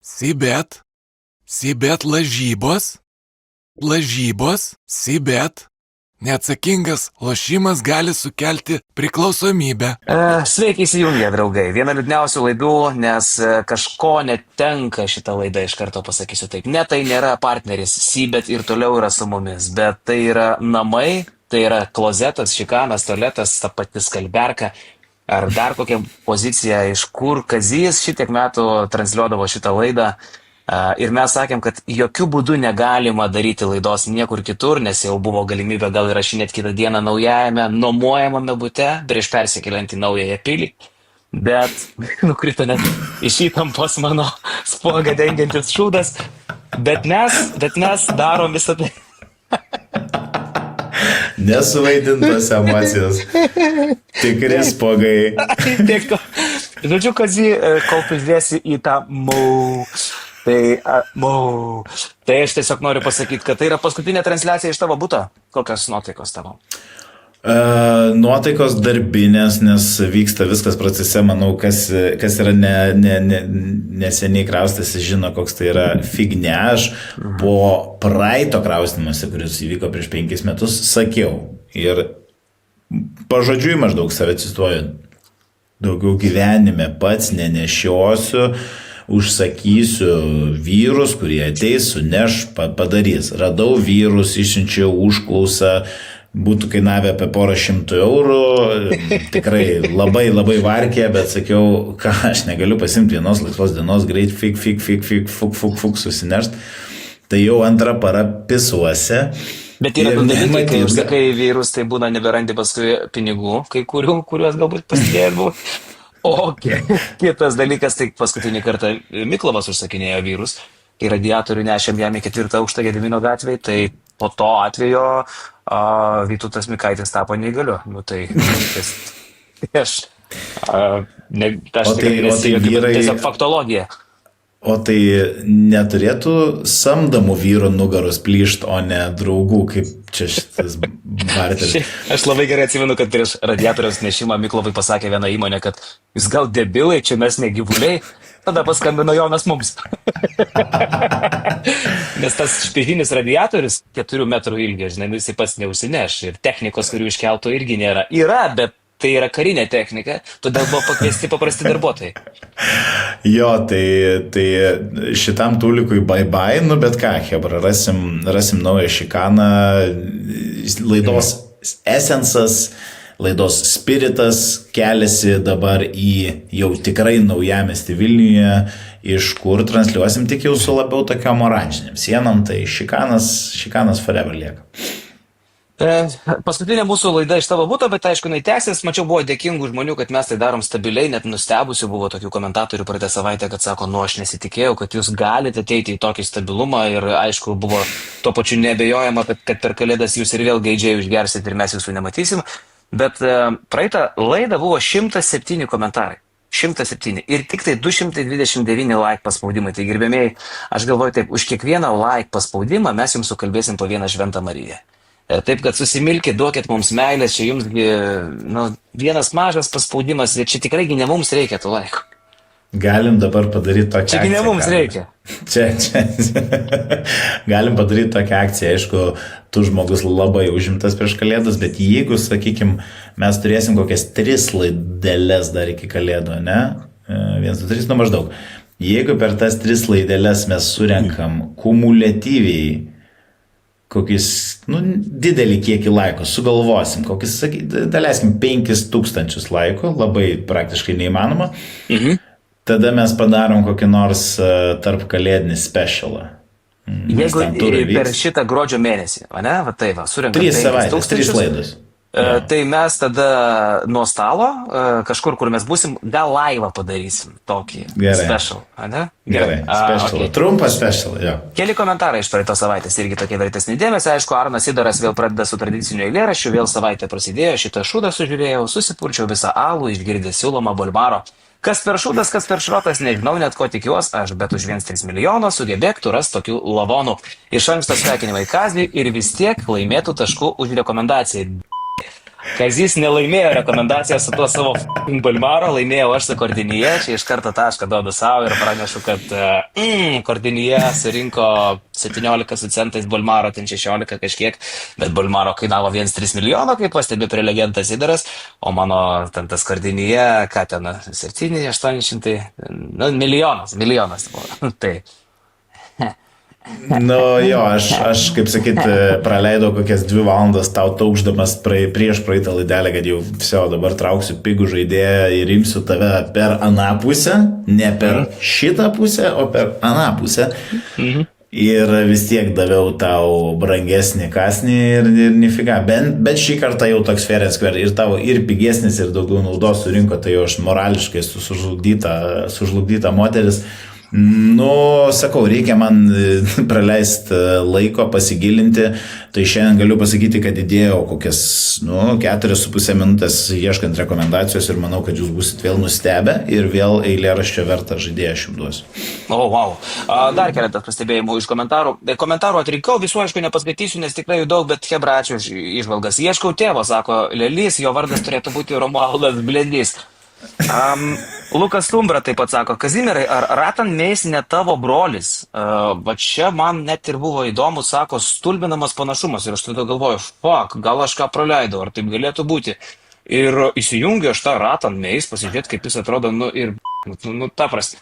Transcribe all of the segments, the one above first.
Sibet, Sibet lažybos, Sibet. Neatsakingas lošimas gali sukelti priklausomybę. Sveiki įsijungę, draugai. Viena liūdniausių laidų, nes kažko netenka šitą laidą, iš karto pasakysiu taip. Ne, tai nėra partneris, Sibet ir toliau yra su mumis, bet tai yra namai, tai yra klozetas, šikanas, tualetas, ta pati skalberka, ar dar kokia pozicija, iš kur Kazys šitiek metų transliuodavo šitą laidą. Ir mes sakėm, kad jokių būdų negalima daryti laidos niekur kitur, nes jau buvo galimybė gal įrašinėti kitą dieną naujajame, nuomojamame bute, prieš persikeliant į naująją pilį. Bet nukrito net iš įtampos mano spuogą dengiantis šūdas. Bet mes darom visą tai. Nesuvaidintos emocijos. Tikri spuogai. Žodžiu, Kazį, kol pažiūrėsi į tą Tai aš tiesiog noriu pasakyti, kad tai yra paskutinė transliacija iš tavo buto. Kokios nuotaikos tavo? Nuotaikos darbinės, nes vyksta viskas procese, manau, kas yra neseniai kraustasi, žino, koks tai yra fignia. Aš po praeito kraustimuose, kuris įvyko prieš 5 metus, sakiau ir pažodžiui maždaug save cituoju, daugiau gyvenime pats nenešiosiu, užsakysiu vyrus, kurie ateis, suneš, padarys. Radau vyrus, išsiunčiau užklausą, būtų kainavę apie porą šimtų eurų, tikrai labai varkė, bet sakiau, ką aš negaliu pasimti vienos laisvos dienos, greit fuk susinešt. Tai jau antrą parą pisuose. Bet yra dalykai, kai užsakai vyrus, tai būna neberandi paskui pinigų, kai kuriuos galbūt pasidėjau. O kitas dalykas, tai paskutinį kartą Miklovas užsakinėjo vyrus, kai radiatorių nešėm jam į 4. aukštą Gedimino gatvėj, tai po to atvejo Vytautas Mikaitis tapo neįgaliu. Tai tiesiog faktologija. O tai neturėtų samdomų vyrų nugaros plyšt, o ne draugų, kaip čia šitas barteris. Aš labai gerai atsimenu, kad prieš radiatoriaus nešimą Miklovai pasakė viena įmonė, kad jūs gal debilai, čia mes ne gyvuliai, tada paskambino Jonas mums. Nes tas špižinis radiatorius 4 metrų ilgio, žinai, jisai pats neužsineš ir technikos, kurių iškeltų irgi nėra. Yra, bet tai yra karinė technika, todėl buvo pakviesti paprasti darbuotojai. Jo, tai šitam tūlikui bye, bet ką, hebra, rasim naują šikaną, laidos esensas, laidos spiritas keliasi dabar į jau tikrai naujamiestį Vilniuje, iš kur transliuosim tik jau su labiau tokiom oranžiniam sienom, tai šikanas forever lieka. Paskutinė mūsų laida iš tavo buto, bet aišku, tęsis. Mačiau, buvo dėkingų žmonių, kad mes tai darom stabiliai, net nustebusių buvo tokių komentatorių praeitą savaitę, kad sako, aš nesitikėjau, kad jūs galite ateiti į tokį stabilumą ir aišku, buvo tuo pačiu nebejojama, kad per kalėdas jūs ir vėl gaidžiai užgersit ir mes jūsų nematysim. Bet praeitą laidą buvo 107 komentarai. 107 ir tik tai 229 like paspaudimai. Tai gerbėmiai, aš galvoju taip, už kiekvieną like paspaudimą mes jums sukalbėsim po vieną Šventą Mariją. Taip, kad susimilkit, duokit mums meilės, čia jums vienas mažas paspaudimas ir čia tikrai ne mums reikia tų laikų. Galim dabar padaryti tokią akciją. Čia ne mums reikia. Galim padaryti tokią akciją, aišku, tu žmogus labai užimtas prieš kalėdas, bet jeigu, sakykime, mes turėsim kokias 3 laidelės dar iki kalėdų, ne? 1, 2, 3, maždaug. Jeigu per tas 3 laidelės mes surenkam kumuliatyviai kokis, didelį kiekį laikų, sugalvosim, kokis, daleiskim, 5000 laikų, labai praktiškai neįmanoma, tada mes padarom kokį nors tarp kalėdinį specialą. Jeigu per šitą gruodžio mėnesį, surenkam 3 savaitės, 3 laidos. Tai mes tada nuo stalo, kažkur, kur mes būsim, gal laivą padarysim tokį special, ne? Gerai, special, okay. Trumpas special, jo. Keli komentarai iš praeitos savaitės irgi tokie vertesni dėmesio. Aišku, Arnas Sidaras vėl pradeda su tradiciniu eilėraščiu, vėl savaitė prasidėjo, šitą šūdą sužiūrėjau, susipurčiau visą alų, išgirdęs siūlomą Bolmaro. Kas per šūdas, kas per šrotas, nežinau net ko tikiuos aš, bet už 1,3 milijono sugebėktų ras tokių lavonų. Iš anksto sveikinimai Kaziui ir vis tiek laimėtų taškų už rekomendaciją. Kazys nelaimėjo rekomendaciją su tuo savo Bulmaro, laimėjau aš su Kordinyje, čia iš karto tašką duodu savo ir pranešu, kad Kordinyje surinko 17 su centais, Bulmaro ten 16 kažkiek, bet Bulmaro kainavo 1,3 milijono, kaip pastebi prelegentas Idaras, o mano ten tas Kordinyje, ką ten, 7-800, nu, milijonas buvo, tai. Nu jo, aš kaip sakyt, praleidau kokias 2 valandas tau taukšdamas prieš praeitą laidelę, kad jau viso dabar trauksiu pigų žaidėją ir imsiu tave per aną pusę, ne per šitą pusę, o per aną pusę. Ir vis tiek daviau tau brangesnį kasnį ir nifiga. Bet šį kartą jau toks fair and square ir tavo ir pigesnis ir daugiau naudos surinko, tai jau aš morališkai esu sužlugdyta moteris. Nu, sakau, reikia man praleisti laiko, pasigilinti, tai šiandien galiu pasakyti, kad įdėjau kokias, 4,5 minutės ieškant rekomendacijos ir manau, kad jūs busit vėl nustebę ir vėl eilėraščio vertą žaidėją aš jums duosiu. Wow. Dar keletas pastebėjimų iš komentarų. Komentarų atrinkau, visų aišku nepaskaitysiu, nes tikrai jų daug, bet hebra, ačiū už įžvalgas. Ieškau tėvo, sako Lelys, jo vardas turėtų būti Romualdas Bledys. Lukas Stumbra taip pat sako, Kazimierai, ar Ratan Meis ne tavo brolis? Va čia man net ir buvo įdomu, sako, stulbinamas panašumas ir aš tada galvoju, gal aš ką praleidau, ar taip galėtų būti. Ir įsijungiu aš tą Ratan Meis, pasižiūrėti, kaip jis atrodo, ta prasme.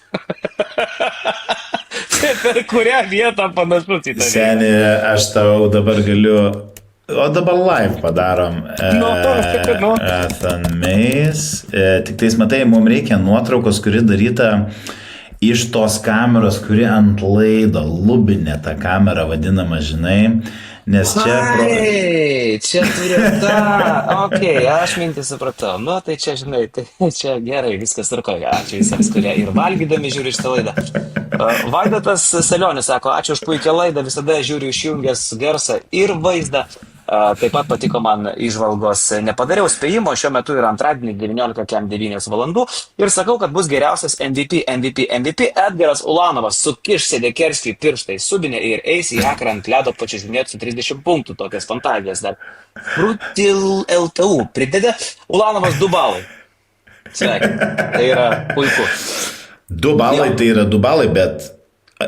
Per kurią vietą panašus į tą vietą? Seni, aš tau dabar galiu... O dabar live padarom. Ratan Meis. Tik tais matai, mums reikia nuotraukos, kuri daryta iš tos kameros, kuri ant laido, lubinė ta kamera vadinama, žinai. Nes čia... Čia turiu tą. Ok, aš mintį supratau. Nu, tai čia, žinai, tai čia gerai, viskas tvarkoja. Ačiū visiems, kurie ir valgydami žiūri šitą laidą. Vaidotas Salionis sako, ačiū už puikią laidą, visada žiūriu išjungęs garsą ir vaizdą. Taip pat patiko man įžvalgos, nepadariau spėjimo, šiuo metu yra antradienį 19:09 valandų ir sakau, kad bus geriausias MVP. Edgaras Ulanovas sukiš Sedekerskį pirštai subinę ir eis į ekrą ant ledo pačiužinėti su 30 punktų, tokias fantazijas dar. Frutil LTU prideda Ulanovas 2 balai. Sveiki, tai yra puiku. 2 balai tai yra 2 balai, bet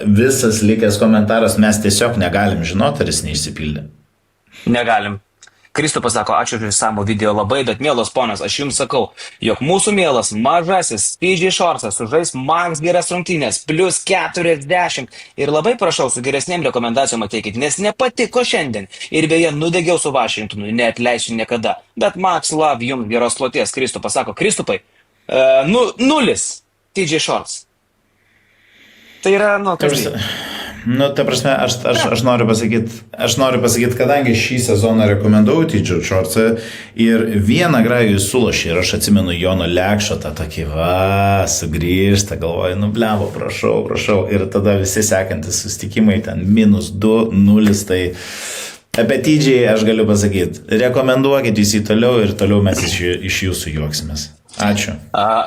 visas likęs komentaras mes tiesiog negalim žinoti, ar jis neišsipildė. Negalim. Kristupas sako, ačiū už visamų video labai, bet mielos ponios, aš jums sakau, jog mūsų mielas mažasis TJ Shortsas sužais max geras rungtynės, plus 40 ir labai prašau su geresnėm rekomendacijom ateikit, nes nepatiko šiandien ir beje nudegiau su Vašingtonu, neatleisiu niekada, bet max love jums geros kloties. Kristupas sako, Kristupai, 0 TJ Shorts. Tai yra, kasdien. Ta prasme, aš noriu pasakyti, kadangi šį sezoną rekomendavau TJ Shortsą ir vieną grajų jis sulošė ir aš atsimenu Jono Lekšo tą tokį, sugrįžta, galvoju, blemo, prašau ir tada visi sekantis susitikimai ten -2, 0, tai apie TJ aš galiu pasakyti, rekomenduokit jį toliau ir toliau mes iš jūsų juoksimės. Ačiū.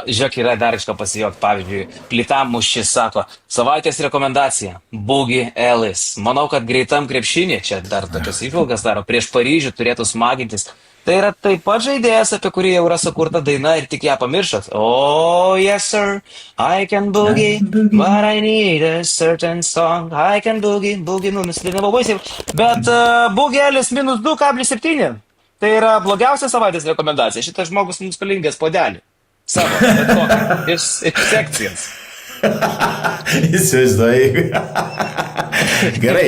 Žiūrėk, yra dar iš ką pasijuokti, pavyzdžiui, Plitamušis sako, savaitės rekomendacija, Boogie Ellis. Manau, kad greitam krepšinė, čia dar tokias įžvalgas daro, prieš Paryžių turėtų smagintis. Tai yra taip pat žaidėjas, apie kurį jau yra sukurta daina ir tik ją pamiršot. Oh, yes, sir, I can boogie, but I need a certain song. I can boogie, nusidainavo baisiai. Bet Boogie Ellis -2,7. Tai yra blogiausia savaitės rekomendacija. Šitas žmogus mums skolingas puodelį. Savo, bet kokį. Iš sekcijos. Įsivaizduoju. Gerai,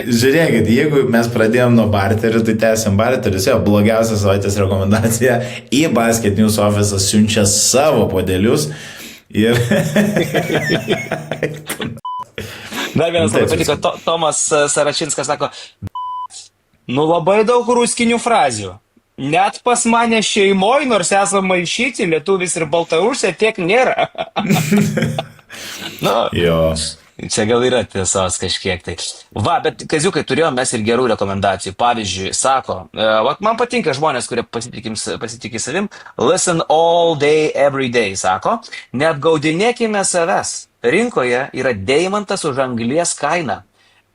žiūrėkit, jeigu mes pradėjom nuo barterių, tai tęsiam barterius. Jo, blogiausia savaitės rekomendacija. Į Basket News Office siunčia savo puodelius. Ir... Dar vienas labai patiko. Tomas Saračinskas sako, labai daug ruskinių frazių. Net pas mane šeimoj, nors esame maišyti, lietuvis ir baltarusė, tiek nėra. Jo. Čia gal yra tiesos kažkiek tai. Bet Kaziukai turėjom mes ir gerų rekomendacijų. Pavyzdžiui, sako, man patinka žmonės, kurie pasitikė savim, listen all day, every day, sako, neapgaudinėkime savęs. Rinkoje yra deimantas už anglies kainą.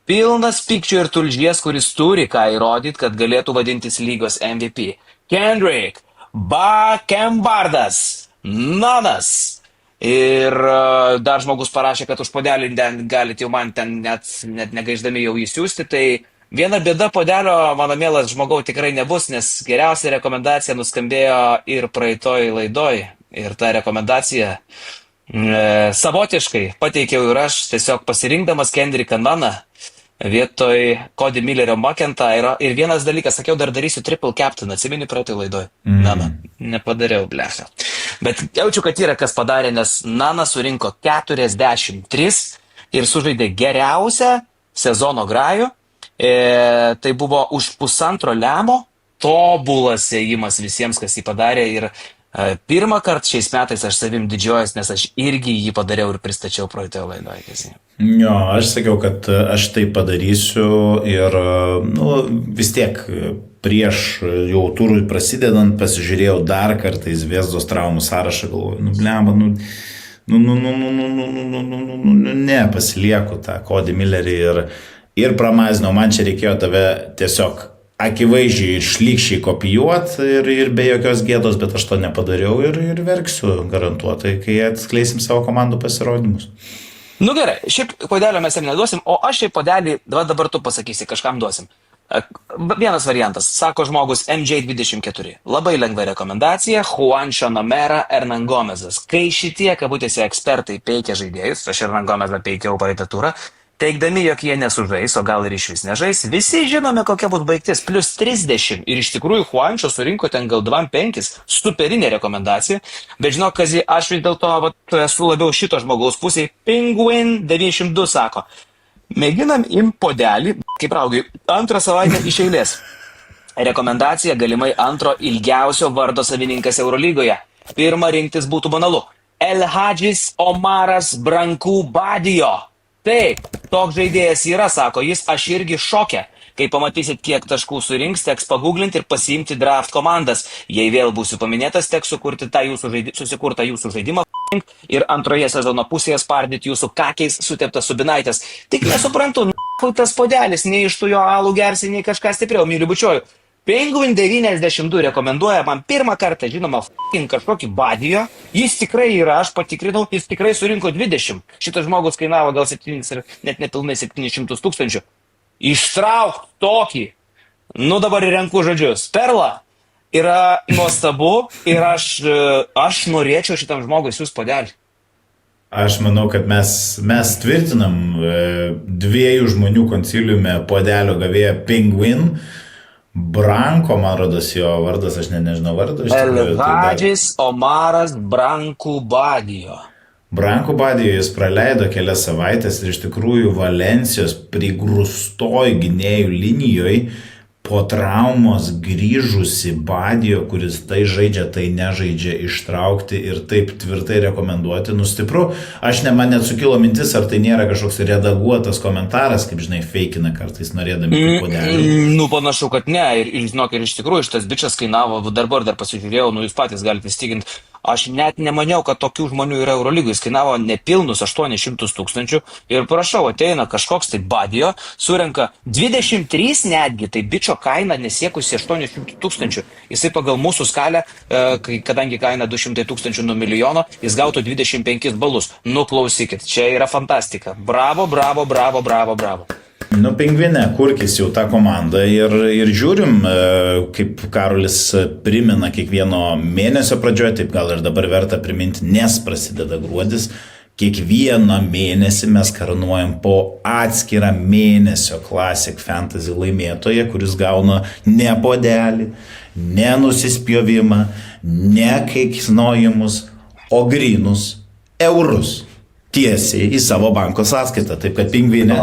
Pilnas pykčio ir tulžies, kuris turi ką įrodyti, kad galėtų vadintis lygos MVP. Kendrick, Bakembardas, Nanas. Ir dar žmogus parašė, kad už podelį galite jau man ten net negaiždami jau įsiųsti. Tai viena bėda podelio, mano mielas žmogau, tikrai nebus, nes geriausia rekomendacija nuskambėjo ir praeitoj laidoj. Ir ta rekomendacija savotiškai pateikiau ir aš, tiesiog pasirinkdamas Kendricką Naną vietoj Cody Millerio McIntyre'o. Ir vienas dalykas, sakiau, dar darysiu triple captain, atsimeni praeitoj laidoj. Nana, nepadariau, blecha. Bet jaučiu, kad yra kas padarė, nes Nana surinko 43 ir sužaidė geriausią sezono grajų. Tai buvo už pusantro lemo, tobulas ėjimas visiems, kas jį padarė. Ir pirmą kartą šiais metais aš savim didžiuojas, nes aš irgi jį padariau ir pristačiau praeitoje laidoje. Jo, aš sakiau, kad aš tai padarysiu ir vis tiek prieš jau turui prasidedant pasižiūrėjau dar kartą į Zvezdos traumų sąrašą, galvoju, ne, pasilieku tą Cody Millerį ir pramazinau, man čia reikėjo tave tiesiog akivaizdžiai ir šlykščiai kopijuoti ir be jokios gėdos, bet aš to nepadariau ir verksiu garantuotai, kai atskleisim savo komandų pasirodymus. Nu gerai, šiaip podelio mes jam neduosim, o aš šiaip podelį, dabar tu pasakysi, kažkam duosim. Vienas variantas, sako žmogus MJ24. Labai lengva rekomendacija, Juancho Nomera, Hernan Gomezas. Kai šitie, kabutėse, ekspertai peikia žaidėjus, aš Hernan Gomezą peikiau praeitą turą, teigdami, jog jie nesužais, o gal ir iš vis nežais, visi žinome, kokia bus baigtis, plus 30. Ir iš tikrųjų Juancho surinko ten gal 2-5, superinė rekomendacija. Bet žinok, Kazi, aš vis dėlto esu labiau šito žmogaus pusėje. Penguin 92 sako, mėginam podelį, kaip raugiai, antrą savaitę iš eilės. Rekomendacija galimai antro ilgiausio vardo savininkas Eurolygoje. Pirma rinktis būtų banalu. El Hadžis Omaras Brankų Badijo. Taip, toks žaidėjas yra, sako jis, aš irgi šoke. Kai pamatysit, kiek taškų surinks, teks paguglinti ir pasiimti draft komandas. Jei vėl būsiu paminėtas, teks sukurti tą susikurtą jūsų žaidimą ir antroje sezono pusėje spardyti jūsų kakiais suteptas subinaitės. Tik nesuprantu, tas podelis, nei iš tų jo alų gersi, nei kažką stipriau, myliu bučioju. Penguin 92 rekomenduoja man pirmą kartą, žinoma, kažkokį Badijo. Jis tikrai yra, aš patikrinau, jis tikrai surinko 20. Šitas žmogus kainavo gal 7 ir net nepilnai 700 000. Ištrauk tokį. Nu dabar renku žodžius. Perla yra nuostabu ir aš norėčiau šitam žmogui siūs podelį. Aš manau, kad mes tvirtinam dviejų žmonių konsiliume podelio gavėją Penguin. Branko, man rodos jo vardas, aš nežinau vardą. El Hadžis Omaras Brankų Badijo. Brankų Badijo jis praleido kelias savaitės ir iš tikrųjų Valencijos prigrūstoj gynėjų linijoje po traumos grįžusi Badijo, kuris tai žaidžia, tai nežaidžia, ištraukti ir taip tvirtai rekomenduoti, stipru. Man net sukilo mintis, ar tai nėra kažkoks redaguotas komentaras, kaip žinai, feikina kartais norėdami tų podelių. Nu, panašu, kad ne. Ir žinok, ir iš tikrųjų šitas bičas kainavo, dar pasižiūrėjau, jūs patys galite įstikinti. Aš net nemaniau, kad tokių žmonių yra Eurolygoj. Jis kainavo nepilnus 800 000 ir prašau, ateina kažkoks tai Badijo, surenka 23 netgi, tai bičo kaina nesiekusi 800 000. Jisai pagal mūsų skalę, kadangi kaina 200 000 nuo milijono, jis gautų 25 balus. Nu, klausykit, čia yra fantastika. Bravo. Pingvine, kurkis jau tą komandą ir žiūrim, kaip Karolis primena kiekvieno mėnesio pradžioje, taip gal ir dabar verta priminti, nes prasideda gruodis. Kiekvieną mėnesį mes karūnuojam po atskirą mėnesio Classic Fantasy laimėtoją, kuris gauna ne podelį, ne nusispjovimą, ne keiksnojimus, o grynus eurus tiesiai į savo banko sąskaitą. Taip kad Pingvine...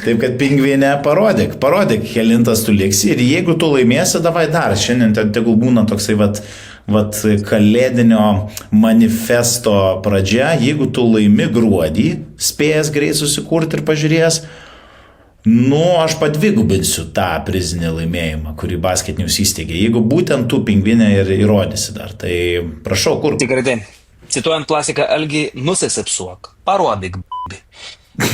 Taip kad Pingvine parodyk, kelintas tu liksi ir jeigu tu laimėsi, davai dar, šiandien tegul būna toksai vat kalėdinio manifesto pradžia, jeigu tu laimi gruodį, spėjęs greit susikurti ir pažiūrėjęs, aš padvigubinsiu tą prizinį laimėjimą, kurį Basket News įsteigė, jeigu būtent tu Pingvine ir įrodysi dar, tai prašau, kur. Tikrai tai. Cituojant klasiką, Algi, nusisipsuok, parodyk,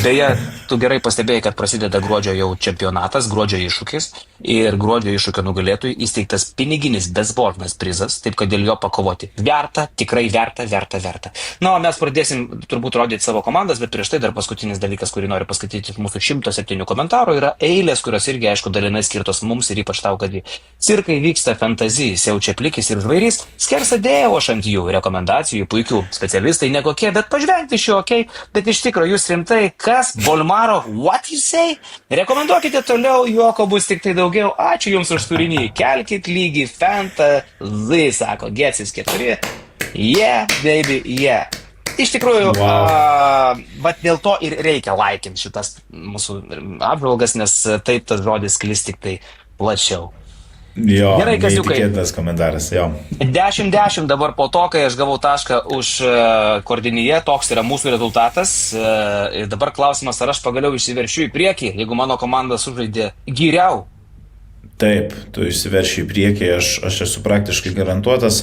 Beje, tu gerai pastebėjai, kad prasideda gruodžio jau čempionatas, gruodžio iššūkis ir gruodžio iššūkio nugalėtojui įsteigtas piniginis besbornas prizas, taip kad dėl jo pakovoti. Verta, tikrai verta. Na, o mes pradėsim turbūt rodyti savo komandas, bet prieš tai dar paskutinis dalykas, kurį noriu paskaityti iš mūsų 107 komentarų, yra eilės, kurios irgi, aišku, dalinai skirtos mums ir ypač tau, kad cirkai vyksta fantazijai, siaučia plikis ir žvairys, skersa dėvoš ant jų rekomendacijų, puikių specialistai nekokie, bet pažvengti iš jų, okei, bet iš tikrųjų jūs rimtai. Kas? Bolmaro? What you say? Rekomenduokite toliau, juoko bus tik tai daugiau. Ačiū Jums už turinį. Kelkit lygį fantasy, sako Getsis 4. Yeah, baby, yeah. Iš tikrųjų, bet dėl to ir reikia laikinti šitas mūsų apžvalgas, nes taip tas žodis sklis tik tai plačiau. Jo, gerai, Kaziukai. Neįtikėtinas komentaras, jo. 10-10 dabar po to, kai aš gavau tašką už Kordinyje, toks yra mūsų rezultatas. Ir dabar klausimas, ar aš pagaliau išsiveršiu į priekį, jeigu mano komanda sužaidė geriau. Taip, tu išsiverši į priekį, aš esu praktiškai garantuotas.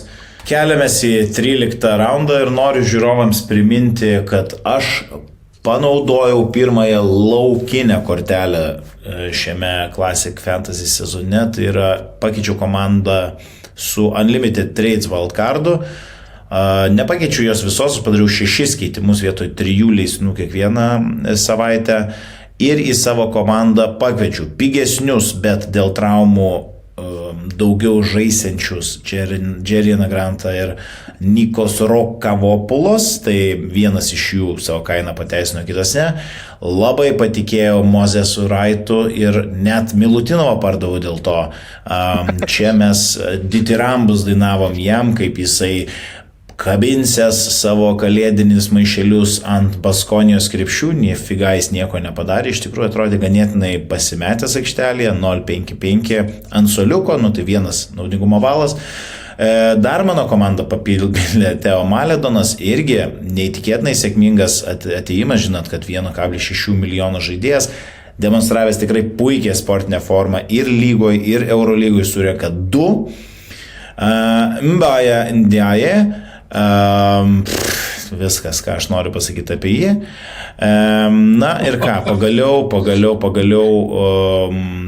Keliamės į 13 raundą ir noriu žiūrovams priminti, kad aš panaudojau pirmąją laukinę kortelę šiame Classic Fantasy sezone, tai yra pakeičiau komandą su Unlimited Trades wildcardu. Nepakeičiau jos visos, aš padariau 6 keitimus vietoj 3 leistinų kiekvieną savaitę ir į savo komandą pakviečiau pigesnius, bet dėl traumų daugiau žaisiančius Džerianą Grantą ir Nikos Rokavopulos, tai vienas iš jų savo kainą pateisino, kitas ne. Labai patikėjau Mozesu Raitu ir net Milutinovą pardavau dėl to. Čia mes ditirambus dainavom jam, kaip jisai kabinsės savo kalėdinis maišelius ant Baskonijos krepšių, niefiga jis nieko nepadarė, iš tikrųjų atrodė ganėtinai pasimetęs aikštelėje, 0,55 ant soliuko, tai vienas naudingumo balas. Dar mano komanda papildė Teo Maledonas, irgi neįtikėtinai sėkmingas atėjimas, žinot, kad 1,6 milijono žaidėjas, demonstravęs tikrai puikią sportinę formą ir lygoje, ir Eurolygoje surenka 2. Mbaja Ndiaye, viskas, ką aš noriu pasakyti apie jį. Na ir ką, pagaliau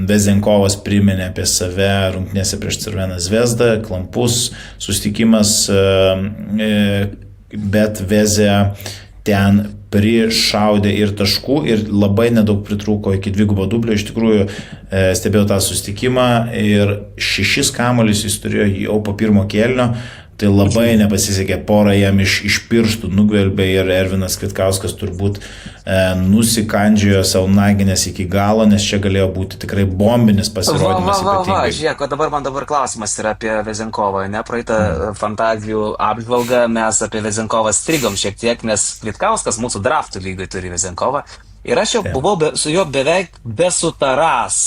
Vezenkovas priminė apie save rungtynėse prieš Crveną Zvezdą, klampus susitikimas, bet Veze ten prišaudė ir taškų ir labai nedaug pritrūko iki 2 dublio. Iš tikrųjų stebėjau tą susitikimą ir 6 kamuolius jis turėjo jau po pirmo kėlinio. Tai labai nepasisekė, porą jam iš pirštų nugvelbė ir Ervinas Kvitkauskas turbūt nusikandžiojo savo naginės iki galo, nes čia galėjo būti tikrai bombinis pasirodymas ypatingai. Žiūrėk, dabar klausimas yra apie Vezenkovą, ne? Praeitą fantazijų apžvalgą mes apie Vezenkovą strigom šiek tiek, nes Kvitkauskas mūsų draftų lygai turi Vezenkovą ir aš jau buvau su juo beveik besutarąs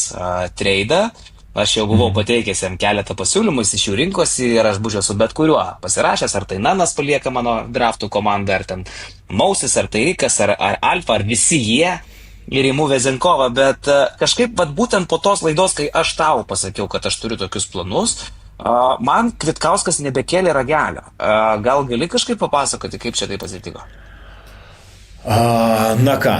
treidą. Aš jau buvau pateikęs jam keletą pasiūlymų, iš jų rinkosi ir aš būčiau su bet kuriuo pasirašęs, ar tai Nanas palieka mano draftų komandą, ar ten Mausis, ar tai Rikas, ar Alfa, ar visi jie ir įmu Vezenkovą, bet kažkaip būtent po tos laidos, kai aš tau pasakiau, kad aš turiu tokius planus, man Kvitkauskas nebekėlė ragelio. Gal gali kažkaip papasakoti, kaip čia tai pasitiko? Na ką,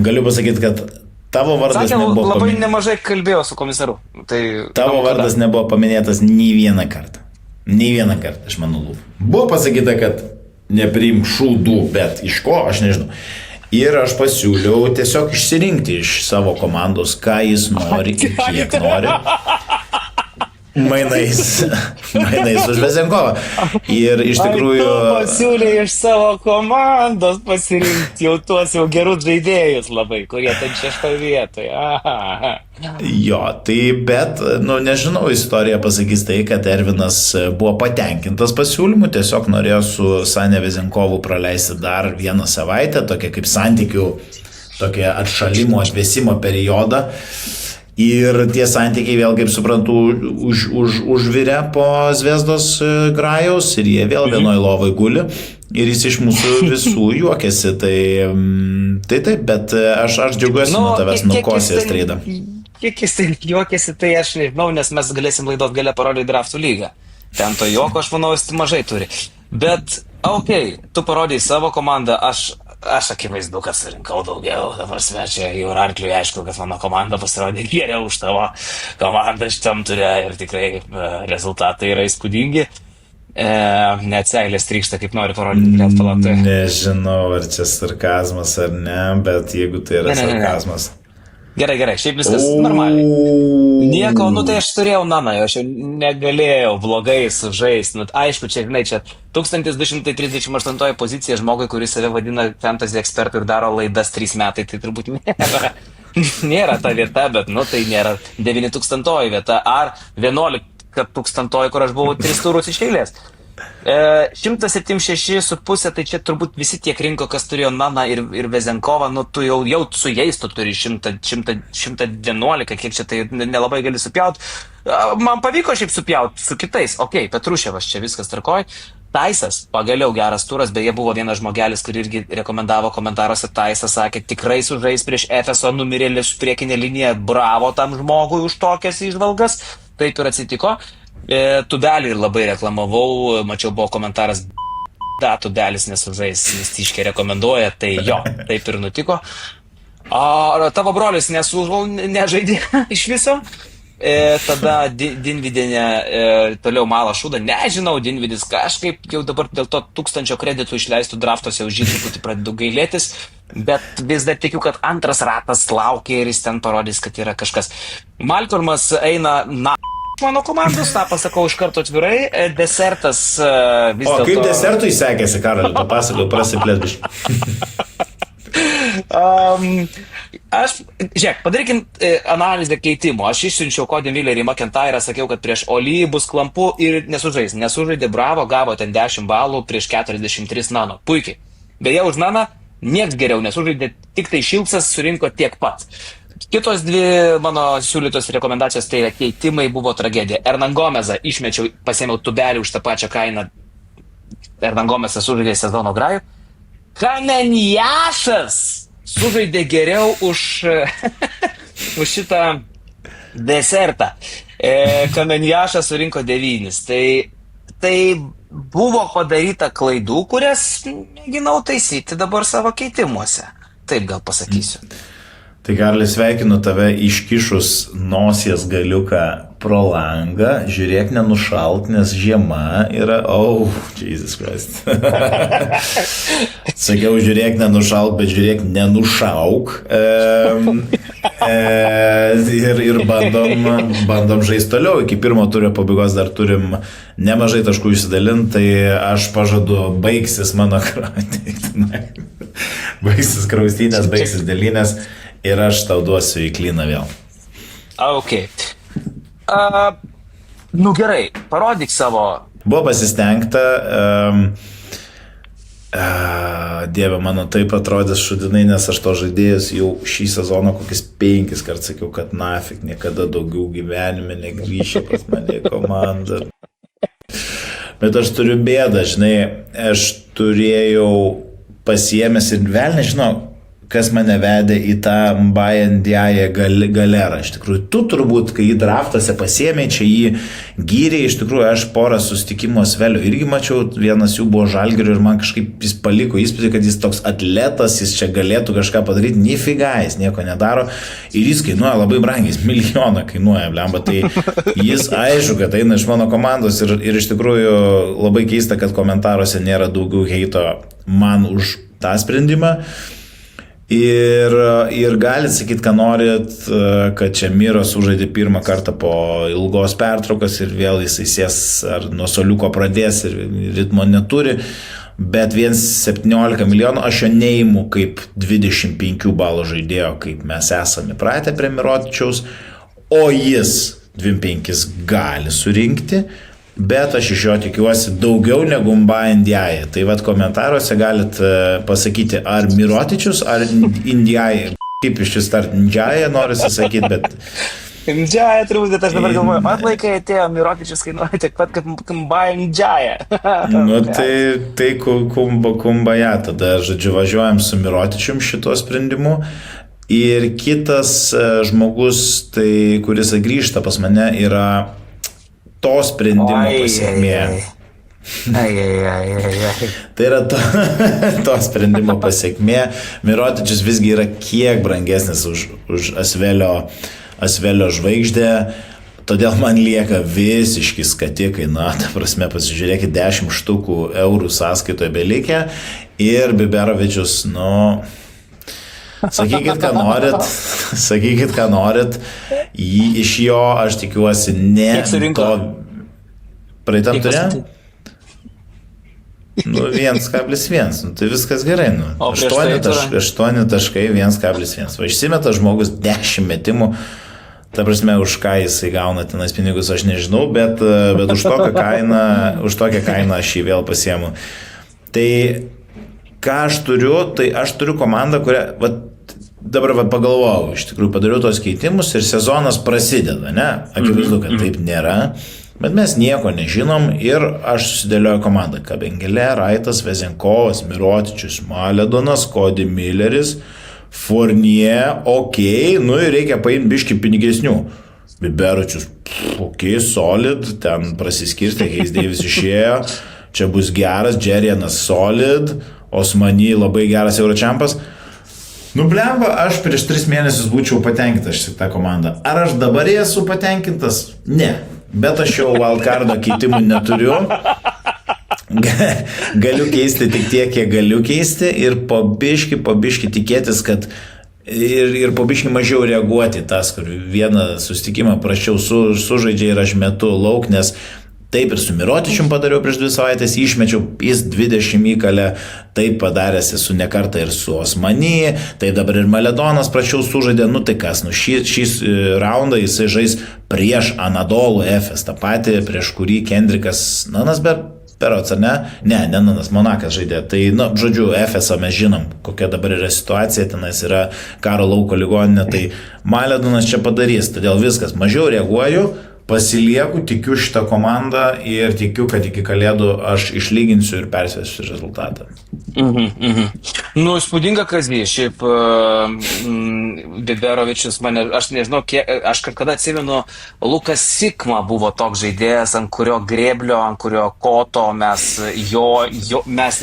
galiu pasakyti, kad tavo vardas nebuvo labai paminėtas. nemažai kalbėjau su komisaru. Tai tavo vardas nebuvo paminėtas nei vieną kartą. Nei vieną kartą iš mano lūpų. Buvo pasakyta, kad nepriim šūdų, bet iš ko, aš nežinau. Ir aš pasiūliau tiesiog išsirinkti iš savo komandos, ką jis nori, kiek nori. Mainais už Vezenkovą. Ir iš tikrųjų... Tu pasiūlė iš savo komandos pasirinkti jau tuos jau gerus žaidėjus labai, kurie ten 6 vietoje. Jo, tai bet, nežinau, istorija pasakys tai, kad Ervinas buvo patenkintas pasiūlymu, tiesiog norėjo su Sane Vezenkovu praleisti dar 1 savaitę, tokia kaip santykių, tokia atšalimo, atvėsimo periodą. Ir tie santykiai vėl, kaip suprantu, užvirė po Zvezdos grajaus ir jie vėl vienoje lovai guli ir jis iš mūsų visų juokėsi. Tai taip, bet aš džiaugiuosi nuo tavęs nukosės treidą. Kiek jis juokėsi, tai aš nežinau, nes mes galėsim laidos gale parodyti draftų lygą. Ten to juoko, aš manau, jis mažai turi. Bet, tu parodėjai savo komandą, aš aš akivaizdu, kad surinkau daugiau, dabar svečia jau arkliui aišku, kad mano komanda pasirodė geriau už tavo komandą šitam turė ir tikrai rezultatai yra įspūdingi. Net seilės trykšta, kaip nori parodyti, net palaukti. Nežinau, ar čia sarkazmas ar ne, bet jeigu tai yra sarkazmas. Gerai, šiaip viskas normaliai. Nieko, tai aš turėjau naną, aš jau negalėjau blogai sužaisti. Aišku, čia 1238 pozicija žmogui, kuris save vadina fantasy ekspertų ir daro laidas 3 metai, tai turbūt nėra ta vieta, bet tai nėra 9000 vieta ar 11 000, kur aš buvau 3 turus iš eilės. 176,5, tai čia turbūt visi tiek rinko, kas turėjo Naną ir Vezenkovą, tu jau su jais tu turi 111, kiek čia tai nelabai gali supjaut. Man pavyko šiaip supjaut su kitais, Petruševas čia viskas tvarkoj. Taisas, pagaliau geras turas, beje buvo vienas žmogelis, kur irgi rekomendavo komentaruose, Taisas sakė, tikrai sužais prieš Efeso numirėlis priekinę liniją, bravo tam žmogui už tokias įžvalgas, taip ir atsitiko. Tubelį ir labai reklamavau, mačiau buvo komentaras, Tubelis nesužais, nes Tyškė rekomenduoja, tai jo, taip ir nutiko. Tavo brolis nežaidė iš viso, tada Dinvidienė toliau mala šūdą, nežinau, Dinvidis kažkaip jau dabar dėl to 1000 kreditų išleistų draftuose už jį truputį pradedu gailėtis, bet vis dar tikiu, kad antras ratas laukia ir jis ten parodys, kad yra kažkas. Malcolmas eina mano komandos, tą pasakau iš karto atvirai, desertas vis dėlto... O kaip desertui sekėsi, Karoli, papasakau, prasiplėt biškį. Padarykim analizę keitimo. Aš išsiunčiau Cody Millerį į McIntyrą, sakiau, kad prieš Oli bus klampu ir nesužaidė bravo, gavo ten 10 balų prieš 43 Nano. Puikiai. Beje, už Naną nieks geriau nesužaidė, tik tai Šilcas surinko tiek pat. Kitos dvi mano siūlytos rekomendacijos, tai yra keitimai, buvo tragedija. Hernan Gomezą išmečiau, pasėmiau Tubelį už tą pačią kainą. Hernan Gomezą sužaidė sezono grajų. Kamenjašas sužaidė geriau už šitą desertą. Kamenjašas surinko 9. Tai buvo padaryta klaidų, kurias mėginau taisyti dabar savo keitimuose. Taip gal pasakysiu. Tai Karli, sveikinu tave iškišus nosies galiuką pro langą, žiūrėk nenušalt, nes žiema yra, Jesus Christ. Sakiau, žiūrėk nenušalt, bet žiūrėk nenušauk. Ir bandom žaisti toliau, iki pirmo turio pabaigos dar turim nemažai taškų išsidalinti, tai aš pažadu, baigsis mano baigsis kraustynės, baigsis dėlynės. Ir aš tau duosiu į klyną vėl. Gerai, parodyk savo. Buvo pasistengta. Dieve, mano taip atrodys šudinai, nes aš to žaidėjus jau šį sezoną kokius 5 kart sakiau, kad nafik niekada daugiau gyvenime negrįšiu pas mane į komandą. Bet aš turiu bėdą, žinai, aš turėjau pasiėmęs ir vėl nežinau, kas mane vedė į tą Mbaye galerą. Iš tikrųjų, tu turbūt, kai jį draftuose pasiėmė, čia jį gyrė, iš tikrųjų, aš porą susitikimo Svelių irgi mačiau, vienas jų buvo Žalgirio ir man kažkaip jis paliko įspūdį, kad jis toks atletas, jis čia galėtų kažką padaryti, nifiga, jis nieko nedaro ir jis kainuoja labai brangiai, jis milijoną kainuoja, blemba, tai jis aišku, kad eina iš mano komandos ir iš tikrųjų labai keista, kad komentaruose nėra daugiau heito man už tą sprendimą. Ir galit sakyti, ką norit, kad čia Miro sužaidė pirmą kartą po ilgos pertraukos ir vėl jisai sės ar nuo soliuko pradės ir ritmo neturi, bet 17 milijonų aš jo neimu kaip 25 balų žaidėjo, kaip mes esame pratę prie Mirotičiaus, o jis 25 gali surinkti, bet aš iš jo tikiuosi daugiau negu Mbaye Ndiaye. Tai vat komentaruose galit pasakyti, ar Mirotičius, ar Ndiaye. Kaip iš šis tart Ndiaye norisi sakyti, bet... Ndiaye turbūt, aš dabar galvoju, laikai atėjo, Mirotičius kainuoja tiek pat, kaip Mbaye Ndiaye. Tai kumbaja, tada, žodžiu, važiuojam su Mirotičium šituo sprendimu. Ir kitas žmogus, tai, kuris grįžta pas mane, yra to sprendimo pasiekmė. Ai. Tai yra to sprendimo pasiekmė. Mirotičius visgi yra kiek brangesnis už Asvelio žvaigždę, todėl man lieka visiški skatikai, ta prasme, pasižiūrėkit, 10 štukų eurų sąskaitoje belikę ir Biberovičius, sakykit, ką norit, iš jo aš tikiuosi ne to praeitam turė. 1,1, tai viskas gerai. 8.1,1. O išsimeta žmogus 10 metimų. Ta prasme, už ką jisai gauna tenais pinigus, aš nežinau, bet už tokią kainą aš jį vėl pasiemu. Tai ką aš turiu komandą, kurią dabar pagalvojau, iš tikrųjų padariau tos keitimus ir sezonas prasideda, ne? Akivaizdu, kad taip nėra. Bet mes nieko nežinom ir aš susidėlioju komandą. Kabengelė, Raitas, Vezenkovas, Mirotičius, Maledonas, Cody Milleris, Fournier, ir reikia paimti biškį pinigesnių. Biberovičius, solid, ten prasiskirstė, Hayes Davis išėjo, čia bus geras, Džerianas solid, Osmany labai geras Euročempas. Blemba, aš prieš 3 mėnesius būčiau patenkintas šitą komandą. Ar aš dabar esu patenkintas? Ne. Bet aš jau wildcardo keitimų neturiu. Galiu keisti tik tiek, kiek galiu keisti ir po biški tikėtis, kad ir po biški mažiau reaguoti tas, kur vieną susitikimą prašiau sužaidžia ir aš metu lauk, nes taip ir su Mirotičium padariau prieš 2 savaitės, išmečiau, jis 20 įkalė, taip padaręs esu ne kartą ir su Osmany, tai dabar ir Maledonas prašiau sužaidė, tai kas, šį raundą jisai žais prieš Anadolų Efes, tą patį, prieš kurį Kendrikas, Berots, ar ne? Ne, Nanas, Monakas žaidė. Tai, žodžiu, Efesą mes žinom, kokia dabar yra situacija, tenais yra karo lauko ligoninė, tai Maledonas čia padarys, todėl viskas, mažiau reaguoju, pasilieku, tikiu šitą komandą ir tikiu, kad iki kalėdų aš išlyginsiu ir persvesiu rezultatą. Įspūdinga Kazį, šiaip Biberovičius mane, aš nežinau, aš kada atsimenu, Lukas Sikma buvo toks žaidėjas, ant kurio grėblio, ant kurio koto mes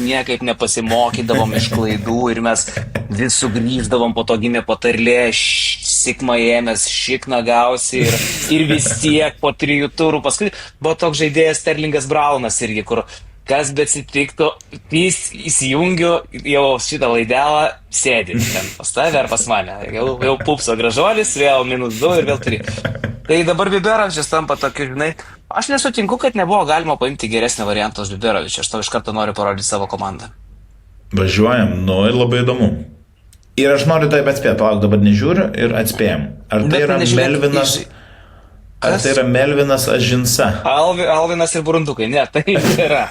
niekaip nepasimokydavom iš klaidų ir mes vis sugrįždavom, po to gimė patarlė, Sikma ėmės, šikna gausi ir vis tiek po 3 turų. Paskui buvo toks žaidėjas Sterlingas Braunas irgi, kur kas beatsitiktų, įsijungiu jau šitą laidelą, sėdi ten pas tave ar pas mane. Jau pupso gražuolis, vėl -2 ir vėl 3. Tai dabar Biberovičius tampa tokiu, aš nesutinku, kad nebuvo galima paimti geresnį variantą už Biberovičių. Aš tau iš karto noriu parodyti savo komandą. Važiuojam, ir labai įdomu. Ir aš noriu taip atspėti, palauk, dabar nežiūriu ir atspėjom. Ar tai yra Melvinas? Ar tai yra Melvinas Ažinsa? Alvinas ir Burundukai, ne, tai nėra.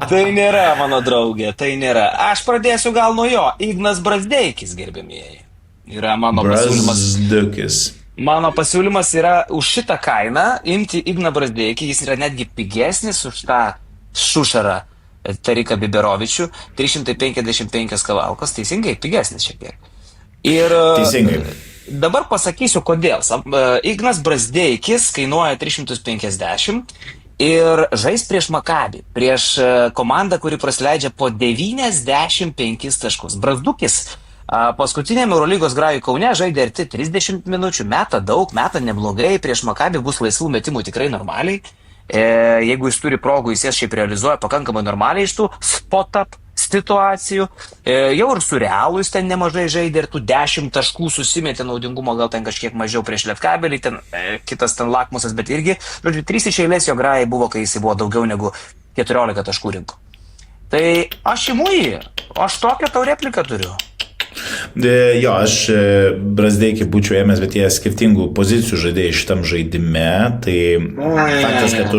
Tai nėra, mano draugė, tai nėra. Aš pradėsiu gal nuo jo. Ignas Brazdeikis, gerbėmieji. Yra mano pasiūlymas. Brazdeikis. Mano pasiūlymas yra už šitą kainą imti Igną Brazdeikį, jis yra netgi pigesnis už tą šušarą Tariką Biberovičių, 355 kavalkos, teisingai, pigesnis šiek tiek. Ir teisingai. Dabar pasakysiu, kodėl. Ignas Brazdeikis kainuoja 350 ir žais prieš Makabį, prieš komandą, kuri prasileidžia po 95 taškus. Brazdukis paskutiniam Eurolygos grajui Kaune žaidė arti 30 minučių, meta daug, meta neblogai, prieš Makabį bus laisvų metimų tikrai normaliai. Jeigu jis turi progų, jis jas šiaip realizuoja pakankamai normaliai iš tų spot-up situacijų. Jau ir su Realu jis ten nemažai žaidė ir tų 10 taškų susimetė naudingumo, gal ten kažkiek mažiau prieš Lietkabelį, ten kitas ten lakmusas, bet irgi, žodžiu, 3 iš eilės jo grajai buvo, kai jis buvo daugiau negu 14 taškų rinko. Tai aš imu jį, aš tokią tau repliką turiu. Jo, aš Brazdeikį būčiau ėmęs, bet jie skirtingų pozicijų žaidėjai šitam žaidime, tai faktas, kad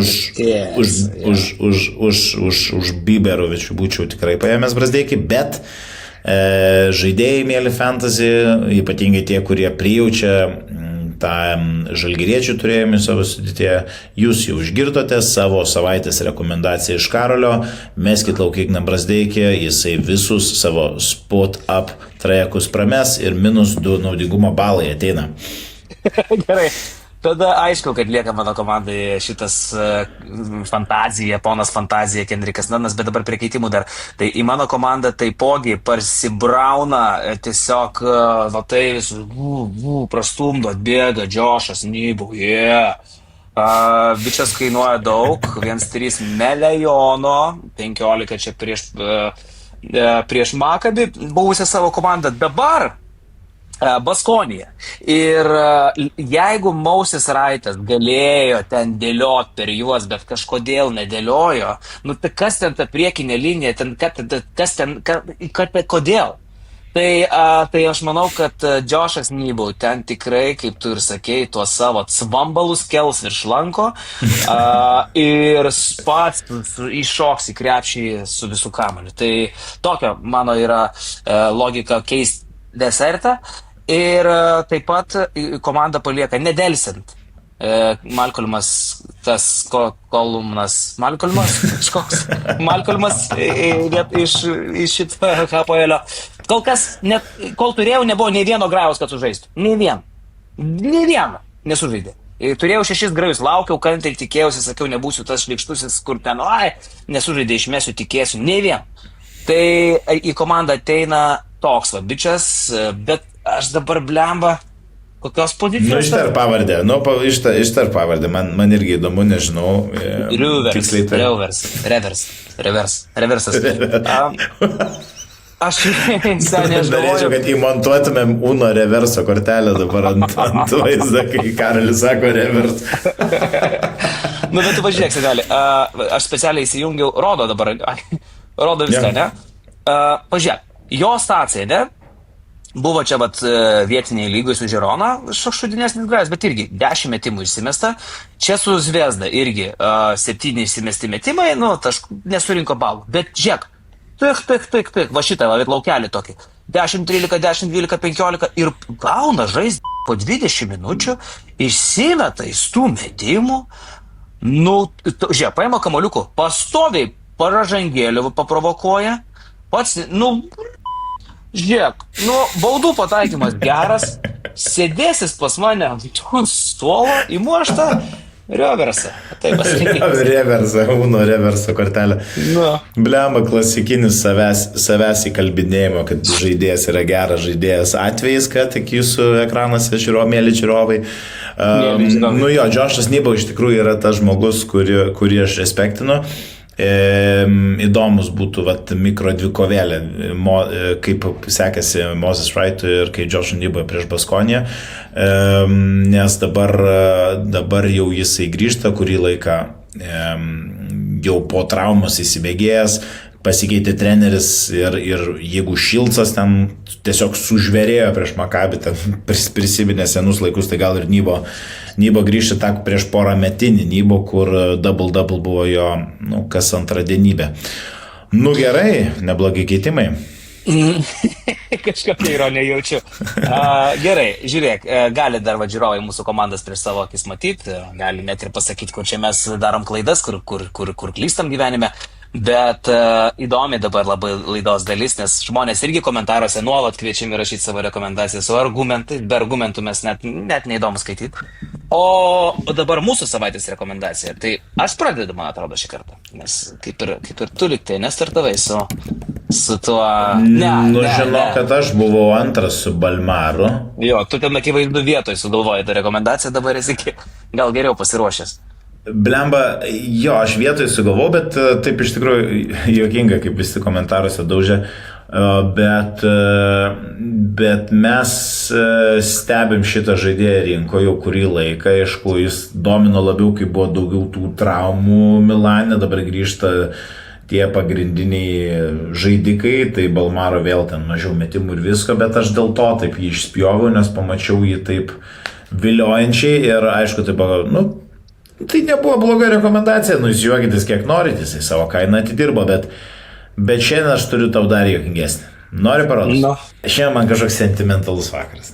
už Biberovičių būčiau tikrai paėmęs Brazdeikį, bet žaidėjai mėly fantasy, ypatingai tie, kurie prijaučia tą žalgiriečių turėjimį savo sudėtėje, jūs jau išgirdote savo savaitės rekomendaciją iš Karolio, meskit lauk Igną Brazdeikį, jisai visus savo spot up trajekus prames ir -2 naudingumo balai ateina. Gerai. Tada aišku, kad lieka mano komandai šitas fantazija, ponas fantazija, Kendrikas Nanas, bet dabar prie keitimų dar. Tai į mano komandą taipogi parsibrauna tiesiog, va tai visų, prastumdo, atbėga, Džošas, Nybų, bičias kainuoja daug, 1,3 milijono, 15 čia prieš Maccabi buvusią savo komandą. Dabar Baskonija. Ir jeigu Moses Wrightas galėjo ten dėliot per juos, bet kažkodėl nedėliojo, nu tai kas ten ta priekinė linija, kodėl? Tai aš manau, kad Džošas Nybau ten tikrai, kaip tu ir sakei, tuos savo svambalus kels virš lanko ir pats iššoks į krepšį su visų kamuoliu. Tai tokia mano yra logika keisti desertą ir taip pat komanda palieka nedelsiant. Malcolmas, tas kolumnas, Malcolmas iš šito Hapoelio. Kol kas, kol turėjau, nebuvo nei vieno grajaus, kad sužaistų. Nei vieno nesužaidė. Turėjau 6 grajus, laukiau, kantriai tikėjausi, sakiau, nebūsiu tas šlikštusis, kur ten, nesužaidė, išmesiu, tikėsiu, nei vien. Tai į komandą ateina toks va bičias, bet aš dabar blemba, kokios pozicijos. Ištar pavardę, man irgi įdomu, nežinau. Reversas. Aš norėčiau, kad įmontuotumėm Uno reverso kortelę dabar ant vaizdą, kai Karolis sako revers. Nu, bet tu važiuok, senelį. Aš specialiai įsijungiau, rodo dabar, rodo viską, ne? Pažiūrėk, jo stacija, ne? Buvo čia vietiniai lygoj su Žirona, šudinesnis grajas, bet irgi 10 metimų išsimesta. Čia su Zvezda irgi 7 išsimesti metimai, nesurinko balų. Bet žiūrėk, tik, va šitą, laukelį tokį. 10, 13, 10, 12, 15 ir gauna žaisti po 20 minučių, išsimeta iš tų metimų. Žiūrėk, paima kamoliukų, pastoviai paražangėlių paprovokuoja, pats, žiūrėk, baudų pataikymas geras, sėdėsis pas mane ant suolo, įmuoštą reversą. Taip pasakyti. Uno reverso kortelę. Blemba, klasikinis savęs įkalbinėjimo, kad žaidėjas yra geras žaidėjas atvejais, kad tik jūsų ekranuose mėly žiūrovai. Džošas Nybau iš tikrųjų yra tas žmogus, kurį aš respektinu. Įdomus būtų mikro dvikovėlė, kaip sekasi Moses Wrightui ir kai Džošui Nybau prieš Baskoniją, nes dabar jau jisai grįžta kurį laiką, jau po traumos įsibėgėjęs, pasikeitė treneris ir jeigu Šilcas ten tiesiog sužvėrėjo prieš Maccabi, prisiminė senus laikus, tai gal ir Nybau grįžta prieš porą metinį Nybau, kur double buvo jo kas antrą dienybę. Gerai, neblogi keitimai. Kažką tai ironę jaučiu. Gerai, žiūrėk, gali dar žiūrovai mūsų komandas prieš savo akis matyti, gali net ir pasakyti, kur čia mes darom klaidas, kur klystam gyvenime. Bet įdomi dabar labai laidos dalis, nes žmonės irgi komentaruose nuolat kviečiami rašyti savo rekomendacijas su argumentai, be argumentų mes net neįdomu skaityti. O dabar mūsų savaitės rekomendacija. Tai aš pradedu, man atrodo, šį kartą, nes kaip ir tu liktai nestartavai su tuo... Žinau, kad aš buvau antras su Balmaru. Jo, tu ten akivaizdu vietoj sugalvojai tą rekomendaciją, dabar esi gal geriau pasiruošęs. Blemba, aš vietoj sugalvau, bet taip iš tikrųjų juokinga, kaip visi komentaruose daužė, bet mes stebim šitą žaidėją rinko jau kurį laiką, aišku, jis domino labiau, kai buvo daugiau tų traumų Milane, dabar grįžta tie pagrindiniai žaidikai, tai Balmaro vėl ten mažiau metimų ir visko, bet aš dėl to taip jį išspjoviau, nes pamačiau jį taip viliojančiai ir aišku, taip, tai nebuvo bloga rekomendacija, jūs juokitės kiek norit, jisai savo kainą atidirbo, bet šiandien aš turiu tau dar juokingesnį. Nori parodyti? Šiandien man kažkoks sentimentalus vakaras.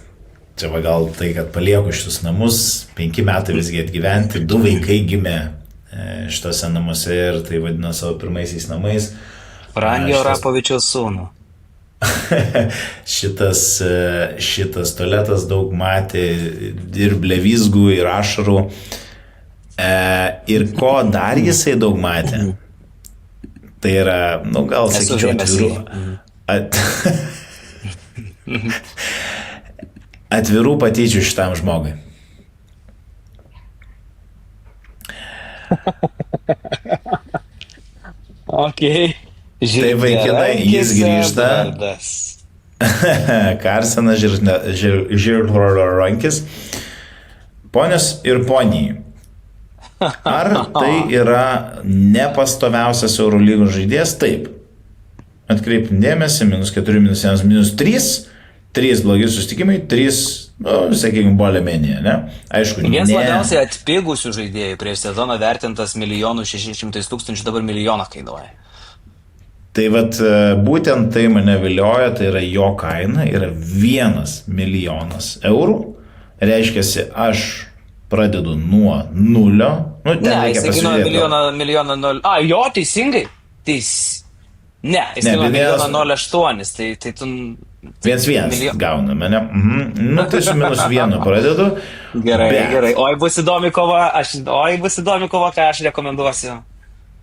Čia gal tai, kad palieku šitus namus, 5 metai visgi atgyventi, 2 vaikai gimė šitose namuose ir tai vadina savo pirmaisiais namais. Frangio Rapovičiaus sūnų. šitas tualetas daug matė ir blevizgų, ir ašarų. Ir ko dar jisai daug matė, tai yra, gal sakyčiau, atvirų patyčių šitam žmogui. Okay. Tai vaikinai, jis grįžta. Karsenas Žirgarankis. Ponios ir poniai. Ar tai yra nepastoviausias Eurolygos žaidėjas? Taip. Atkreipim dėmesį, -4, -1, -3. 3 blogi susitikimai, 3, sakykime, bolė mėnėje, ne? Aišku, vienas labiausiai atpigusių žaidėjų prieš sezoną vertintas 1 600 000, dabar 1 milijoną kainuoja. Tai vat būtent tai mane vilioja, tai yra jo kaina, yra 1 milijonas eurų. Reiškiasi, aš pradedu nuo 0. Jis kainuoja milijoną 0. Jo, teisingai. Ne, jis kainuoja 1,08, tai tu... 1,1 gauname, ne? Tai su -1 pradedu. Gerai. Oi, bus įdomi kova, ką aš rekomenduosiu.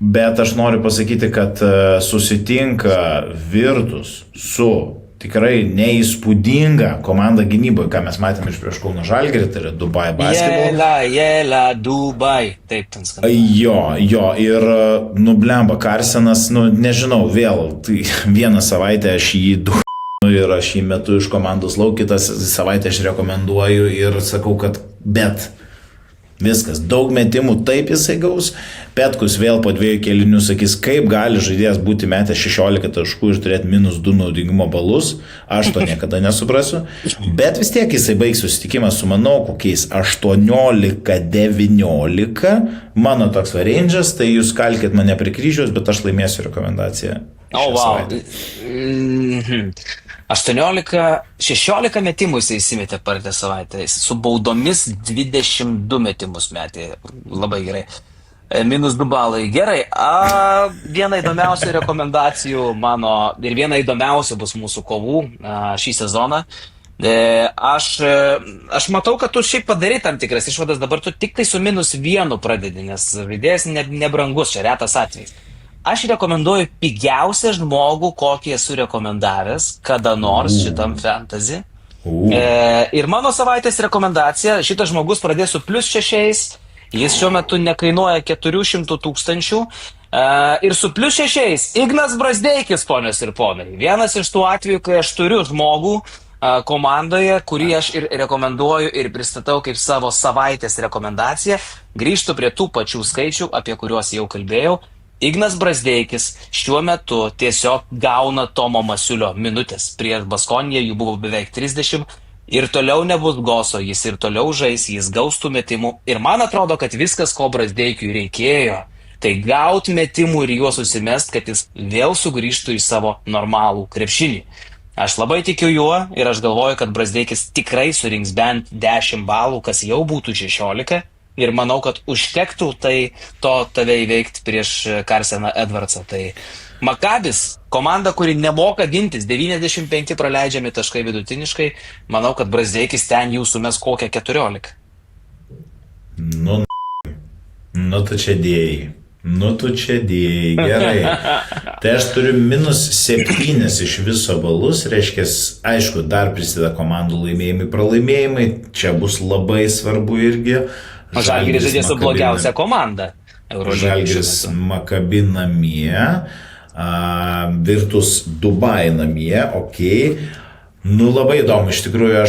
Bet aš noriu pasakyti, kad susitinka Virtus su tikrai neįspūdinga komanda gynyboje, ką mes matėme iš prieš Kauno Žalgirį, tai yra Dubai basketball. Jėla, Dubai. Taip, ten skamba. Jo, ir nublemba Karsenas, nežinau, vėl, tai vieną savaitę aš jį ir aš jį metu iš komandos lauk, kitas savaitę aš rekomenduoju ir sakau, kad bet viskas, daug metimų taip jisai gaus. Petkus vėl po 2 kėlinių sakys, kaip gali žaidėjas būti metęs 16 taškų ir turėti -2 naudingumo balus. Aš to niekada nesuprasiu. Bet vis tiek jisai baigs susitikimą su, manau, kokiais 18-19. Mano toks range'as, tai jūs kalkit mane prie kryžiaus, bet aš laimėsiu rekomendaciją. Wow. 16 metimų jisai įsimetė praeitą savaitę. Su baudomis 22 metimus metė. Labai gerai. -2 balai. Gerai. Viena įdomiausių rekomendacijų mano ir viena įdomiausių bus mūsų kovų šį sezoną. Aš matau, kad tu šiaip padarai tam tikras išvadas, dabar tu tik tai su -1 pradedi, nes žaidėjas nebrangus, čia retas atvejis. Aš rekomenduoju pigiausią žmogų, kokį esu rekomendavęs kada nors šitam fantasy. Ir mano savaitės rekomendacija, šitas žmogus pradės su +6, jis šiuo metu nekainuoja 400 000. Ir su +6 Ignas Brazdeikis, ponios ir ponai. Vienas iš tų atvejų, kai aš turiu žmogų komandoje, kurį aš ir rekomenduoju ir pristatau kaip savo savaitės rekomendaciją. Grįžtu prie tų pačių skaičių, apie kuriuos jau kalbėjau. Ignas Brazdeikis šiuo metu tiesiog gauna Tomo Masiulio minutės. Prieš Baskoniją jų buvo beveik 30 ir toliau nebus Goso, jis ir toliau žais, jis gaus tų metimų. Ir man atrodo, kad viskas, ko Brazdeikiui reikėjo, tai gaut metimų ir juos susimest, kad jis vėl sugrįžtų į savo normalų krepšinį. Aš labai tikiu juo ir aš galvoju, kad Brazdeikis tikrai surinks bent 10 balų, kas jau būtų 16. Ir manau, kad užtektų tave įveikti prieš Karseną Edvardsą. Tai Makabis, komanda, kuri nemoka gintis, 95 praleidžiami taškai vidutiniškai, manau, kad Brazdeikis ten jų sumes kokią 14. Tu čia dėjai, gerai. Tai aš turiu -7 iš viso balus, reiškia, aišku, dar prisideda komandų laimėjimai, pralaimėjimai, čia bus labai svarbu irgi. Žalgiris žaidė su blogiausia komanda. Žalgiris Makabi namie, Virtus Dubai namie, okei. Labai įdomu, iš tikrųjų,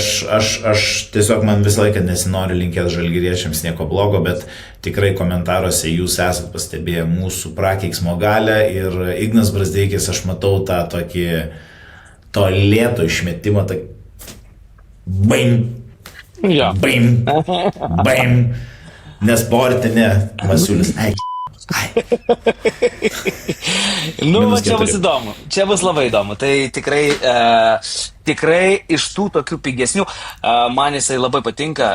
aš tiesiog man visą laiką nesinori linkėti žalgiriečiams nieko blogo, bet tikrai komentaruose jūs esat pastebėję mūsų prakeiksmo galę ir Ignas Brazdeikis, aš matau tą tokį to lėto išmetimą, tai baim. Ja. Baim, nesportinė Masiulis. Va čia bus įdomu, čia bus labai įdomu. Tai tikrai tikrai iš tų tokių pigesnių, man jisai labai patinka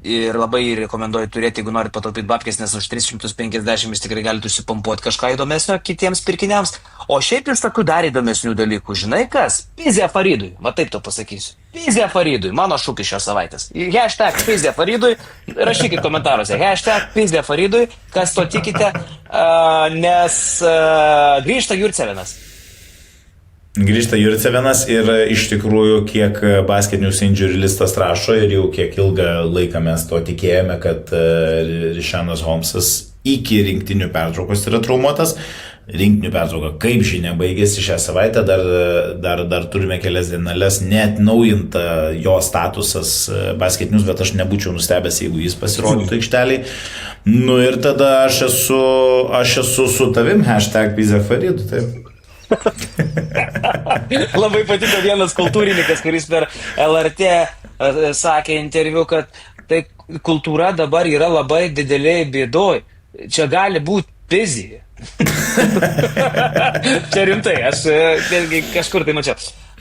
ir labai rekomenduoju turėti, jeigu norit pataupyti babkės, nes už 350 jūs tikrai galite užsipampuoti kažką įdomesnio kitiems pirkiniams. O šiaip iš tokių dar įdomesnių dalykų, žinai kas? Pizė Faridui, va taip to pasakysiu. Pizė Faridui, mano šūkis šios savaitės. Hashtag Pizė Faridui, rašykit komentaruose. Hashtag Pizė Faridui, kas to tikite, nes grįžta Jurcevinas. Grįžta Jurcevinas ir iš tikrųjų, kiek Basket News Injury listas rašo ir jau kiek ilgą laiką mes to tikėjome, kad Rišanas Holmsas iki rinktinių pertraukos yra traumuotas. Rinktinių pertrauka, kaip žinia, baigėsi šią savaitę, dar turime kelias dienelės, neatnaujinta jo statusas Basket News, bet aš nebūčiau nustebęs, jeigu jis pasirodytų aikšteliai. Nu ir tada aš esu su tavim, hashtag Pizė Faridų, taip. Labai patiko vienas kultūrininkas, kuris per LRT sakė interviu, kad tai kultūra dabar yra labai didelėj bėdoj. Čia gali būti pizija. Čia rimtai, aš kažkur tai mačiau.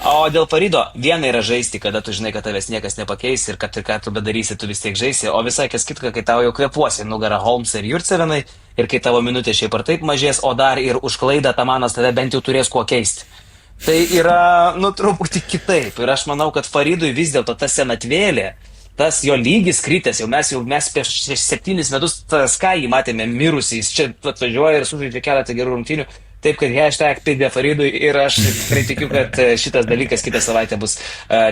O dėl Farido, viena yra žaisti, kada tu žinai, kad tavęs niekas nepakeis ir kad ką tu bedarysi, tu vis tiek žaisi, o visai kas kitka, kai tau jau kvepuosi nugarą Holmes ir Jurcevinai ir kai tavo minutė šiaip ar taip mažės, o dar ir už klaidą Tamanas tada bent jau turės kuo keisti. Tai yra, truputį kitaip ir aš manau, kad Faridui vis dėlto ta senatvėlė, tas jo lygis kritęs, mes prieš 7 metus Sky jį matėme mirusį, jis čia atvažiuoja ir sužaidžia keletą gerų rungtynių. Taip, kad hashtag Pizė Faridui ir aš tikrai tikiu, kad šitas dalykas kitą savaitę bus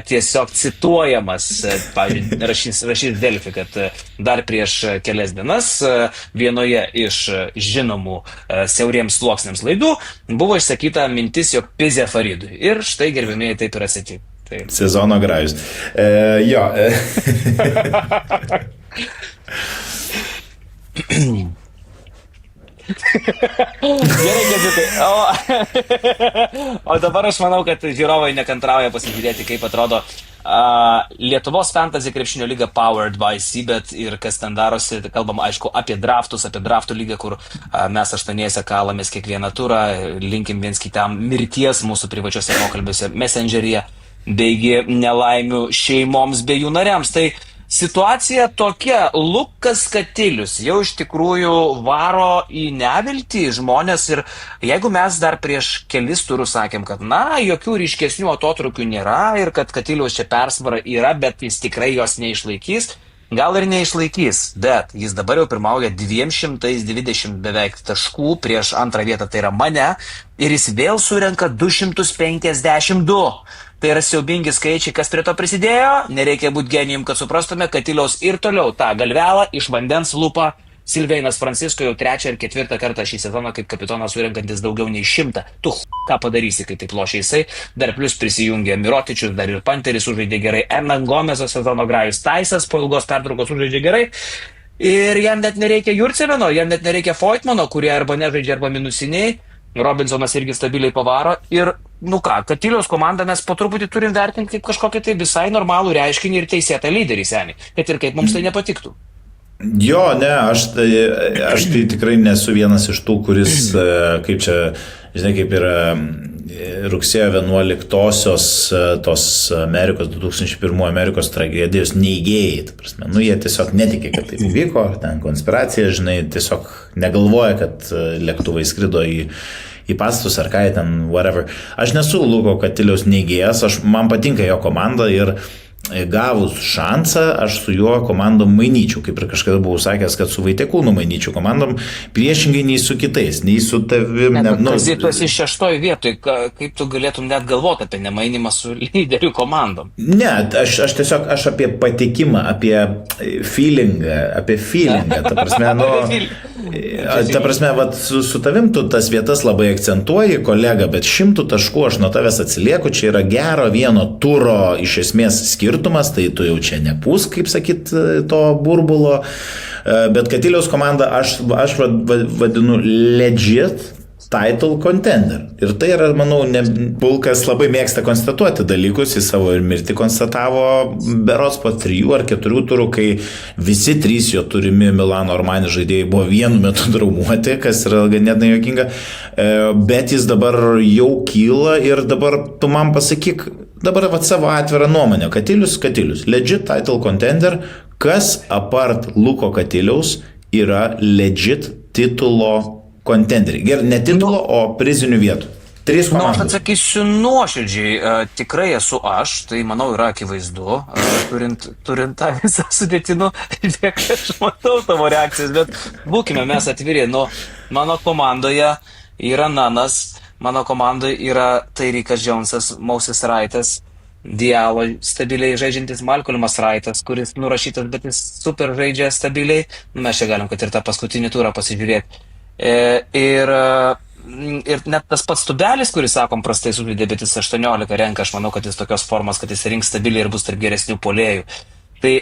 tiesiog cituojamas, pavyzdžiui, rašys Delfi, kad dar prieš kelias dienas vienoje iš žinomų siauriems sluoksniams laidų buvo išsakyta mintis, jog Pizė Faridui. Ir štai, gerbėmėjai, taip ir atsitiko. Taip. Sezono grajus. Jo. Gerai, o dabar aš manau, kad žiūrovai nekantrauja pasižiūrėti, kaip atrodo Lietuvos fantasy krepšinio lyga Powered by Sybet ir kas ten darosi. Kalbam, aišku, apie draftų lygą, kur mes 8 kalamės kiekvieną turą, linkim viens kitam mirties mūsų privačiuose pokalbiuose Messengeryje, beigi nelaimių šeimoms bei jų nariams. Tai situacija tokia, Lukas Katilius jau iš tikrųjų varo į neviltį žmonės ir jeigu mes dar prieš kelis turus sakėm, kad jokių ryškesnių atotrukių nėra ir kad Katiliaus čia persvara yra, bet jis tikrai jos neišlaikys, gal ir neišlaikys, bet jis dabar jau pirmauja 220 beveik taškų prieš antrą vietą, tai yra mane, ir jis vėl surenka 252. Tai yra siaubingi skaičiai, kas prie to prisidėjo, nereikia būti genijum, kad suprastume, kad Katiliaus ir toliau tą galvelą iš vandens lupa Silveinas Francisko jau 3. ir 4. kartą šį sezoną kaip kapitonas surenkantis daugiau nei 100. Tu ką padarysi, kai taip lošia jisai, dar plus prisijungė Mirotičius, dar ir Panteris sužaidė gerai, Hernan Gomezo sezono grajus, Taisas po ilgos pertraukos sužaidė gerai. Ir jam net nereikia Jurcevino, jam net nereikia Foytmano, kurie arba nežaidžia, arba minusiniai. Robinsonas irgi stabiliai pavaro ir, Katiliaus komandą mes po truputį turim vertinti kaip kažkokį tai visai normalų reiškinį ir teisėtą lyderį, seniai, kad ir kaip mums tai nepatiktų. Jo, ne, aš tai tikrai nesu vienas iš tų, kuris, kaip čia, žinai, kaip yra rugsėjo 11-osios tos Amerikos, 2001 Amerikos tragedijos neigėjai, ta prasme, jie tiesiog netikė, kad tai įvyko, ten konspiracija, žinai, tiesiog negalvoja, kad lėktuvai skrido į pastatus ar ką, ten whatever. Aš nesu Luko Katiliaus neigėjas, man patinka jo komanda ir gavus šansą, aš su juo komandom mainyčiau, kaip ir kažkada buvau sakęs, kad su Vaitekūnu mainyčiau komandom, priešingai nei su kitais, nei su tavim. Kazy, tu esi 6 vietoj, kaip tu galėtum net galvoti apie nemainimą su lyderių komandom? Ne, aš tiesiog, apie patikimą, apie feelingą, ta prasme, su tavim tu tas vietas labai akcentuoji, kolega, bet 100 taškų aš nuo tavęs atsilieku, čia yra gero vieno turo iš esmės skirtumas, tai tu jau čia nepūs, kaip sakyt, to burbulo, bet Katiliaus komanda aš vadinu legit title contender. Ir tai yra, manau, Pulkas labai mėgsta konstatuoti dalykus, jis savo ir mirtį konstatavo berods po 3 ar 4 turų, kai visi 3 jo turimi Milano Armani žaidėjai buvo vienu metu traumuoti, kas yra ganėtinai juokinga, bet jis dabar jau kyla ir dabar tu man pasakyk, dabar savo atvirą nuomonę. Katilius, legit title contender, kas apart Luko Katiliaus yra legit titulo contenderiai. Gerai, ne titulo, o prizinių vietų. 3 Aš komandos. atsakysiu nuoširdžiai, tikrai esu aš, tai manau yra akivaizdu, turint tą visą sudėtinu, tiek aš matau tavo reakcijas, bet būkime mes atviri, mano komandoje yra Nanas, mano komandoje yra Tyreekas Jonesas, Moses Wrightas, Diallo stabiliai žaidžiantis Malcolmas Wrightas, kuris nurašytas, bet jis super žaidžia stabiliai, mes čia galim, kad ir tą paskutinį turą pasižiūrėti. Ir net tas pats Tubelis, kuris, sakom, prastai sužaidė, bet jis 18 renka, aš manau, kad jis tokios formos, kad jis rinks stabiliai ir bus tarp geresnių puolėjų. Tai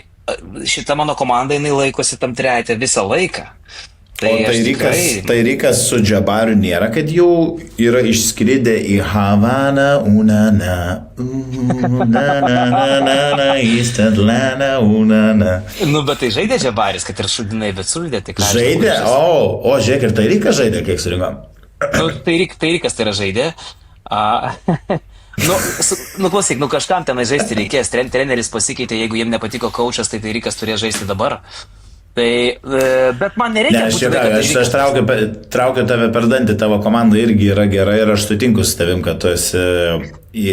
šita mano komanda, jinai laikosi tam trejate visą laiką. Tai o Tyreekas su Jabariu nėra, kad jau yra išskridę į Havaną, East Atlanta, Bet tai žaidė Jabaris, kad ir šudinai, bet sužaidė tik. Žaidė? Žiūrėk, ir Tyreekas žaidė, kiek surinkom. Tyreekas tai yra žaidė. Klausyk, kažkam tenai žaisti reikės. Treneris pasikeitė, jeigu jiem nepatiko coachas, tai Tyreekas turėjo žaisti dabar. Bet man nereikia aš traukiu tave per dantį, tavo komanda irgi yra gera ir aš sutinku su tavim, kad tu esi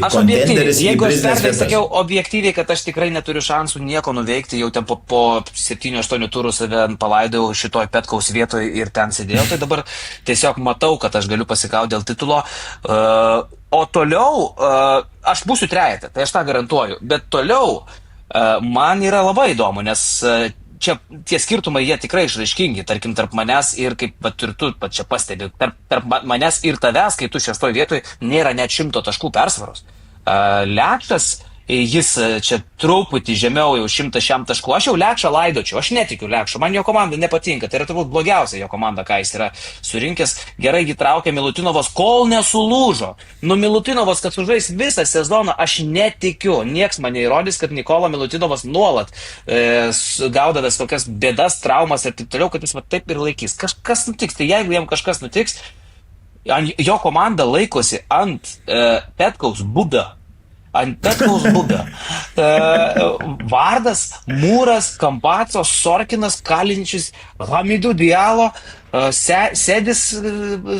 kontenderis į prizinės vietas. Sakiau objektyviai, kad aš tikrai neturiu šansų nieko nuveikti, jau ten po 7-8 turų save palaidau šitoj Petkaus vietoj ir ten sėdėjau, tai dabar tiesiog matau, kad aš galiu pasikauti dėl titulo. O toliau, aš būsiu trejete, tai aš tą garantuoju, bet toliau man yra labai įdomu, nes čia tie skirtumai, jie tikrai išraiškingi, tarkim, tarp manęs ir, kaip ir tu čia pastebi, tarp manęs ir tavęs, kai tu 6 vietoj, nėra net 100 taškų persvaros. Lekšas, jis čia truputį žemiau jau 100 taškų, aš jau Lekšą laidočiau, aš netikiu Lekšą, man jo komanda nepatinka, tai yra turbūt blogiausia jo komanda, ką jis yra surinkęs, gerai jį traukia Milutinovas, kol nesulūžo. Milutinovas, kad sužais visą sezoną, aš netikiu, nieks man neįrodys, kad Nikola Milutinovas nuolat gaudavęs kokias bėdas, traumas ir taip toliau, kad jis taip ir laikys. Kažkas nutiks, tai jeigu jam kažkas nutiks, jo komanda laikosi ant Petkaus bubio. Vardas, Mūras, Kampaco, Sorkinas, Kaliničius, Hamidų Diallo, Sėdis